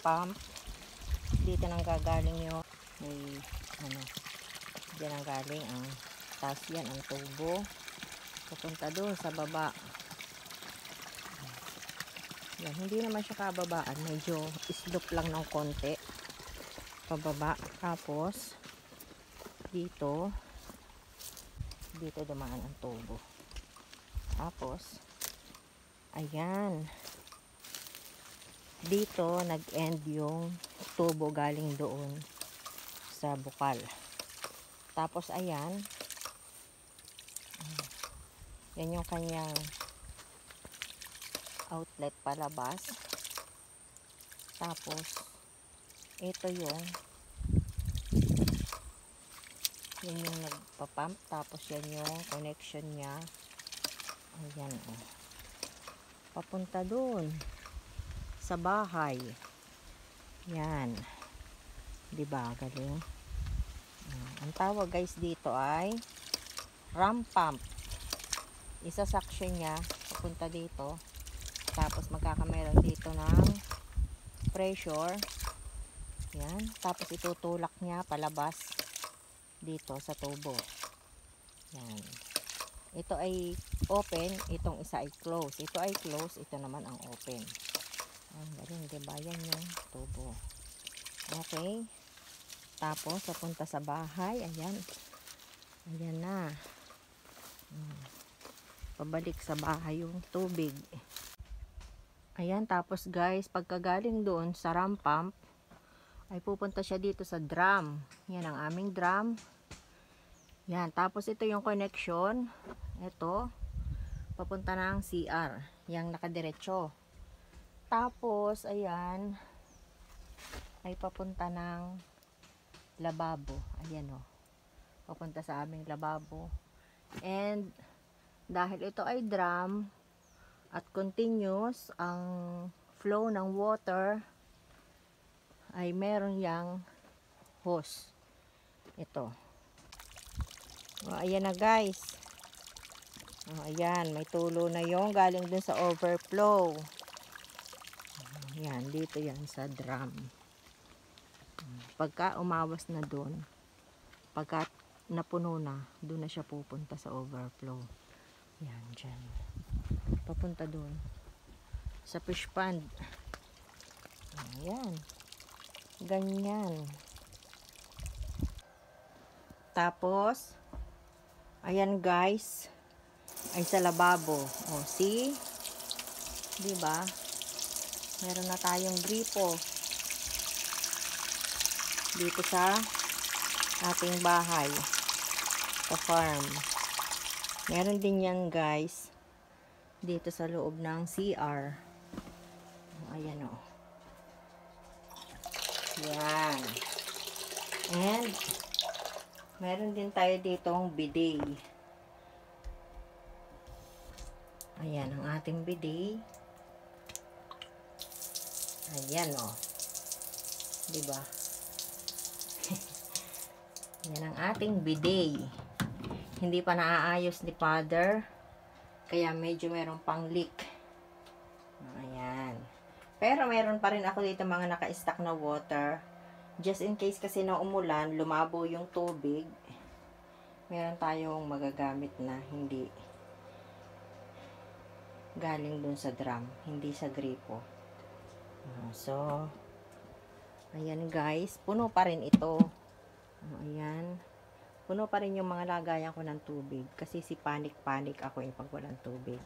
pump. Dito nang gagaling yung may diyan nang galing ang taas yan, ang tubo. Pupunta doon sa baba. Yan, hindi naman siya kababaan. Medyo slope lang ng konti. Pababa. Tapos, dito dumaan ang tubo. Tapos, ayan. Dito, nag-end yung tubo galing doon sa bukal. Tapos, ayan. Yan yung kanyang outlet palabas. Tapos ito yung nagpa-pump. Tapos yan yung connection niya. Ayan, oh. Papunta dun sa bahay. Yan, diba galing? Ang tawag guys dito ay ram pump. Isa-suction niya papunta dito. Tapos magkakameron dito ng pressure. Yan. Tapos itutulak niya palabas dito sa tubo. Yan. Ito ay open. Itong isa ay close. Ito ay close. Ito naman ang open. Ang galing, diba? Yan yung tubo. Okay. Tapos papunta sa bahay. Ayan. Ayan na. Pabalik sa bahay yung tubig. Ayan, tapos guys, pagkagaling doon sa ram pump, ay pupunta siya dito sa drum. Yan ang aming drum. Yan, tapos ito yung connection. Ito, papunta na ang CR. Yang nakadiretso. Tapos, ayan, ay papunta ng lababo. Ayan o. Papunta sa aming lababo. And, dahil ito ay drum, at continuous ang flow ng water, ay meron yang hose. Ito. O, ayan na guys. O, ayan, may tulo na yung galing dun sa overflow. Ayan, dito yan sa drum. Pagka umawas na dun, pagka napuno na, dun na siya pupunta sa overflow. Ayan, dyan. Papunta doon sa fish pond. Ayan, ganyan. Tapos ayan guys, ay sa lababo. O, see, diba, meron na tayong gripo dito sa ating bahay sa farm. Meron din yan guys dito sa loob ng CR. Ayan o. Yan. And meron din tayo ditong bidet. Ayan ang ating bidet. Ayan o. Diba? Yan ang ating bidet. Hindi pa naaayos ni Father. Kaya medyo meron pang leak. Ayan. Pero meron pa rin ako dito mga naka-stack na water. Just in case kasi na umulan, lumabo yung tubig. Meron tayong magagamit na hindi galing dun sa drum. Hindi sa gripo. So, ayan guys. Puno pa rin ito. Ayan. Puno pa rin yung mga lagayan ko ng tubig. Kasi si panik ako yung pag walang tubig.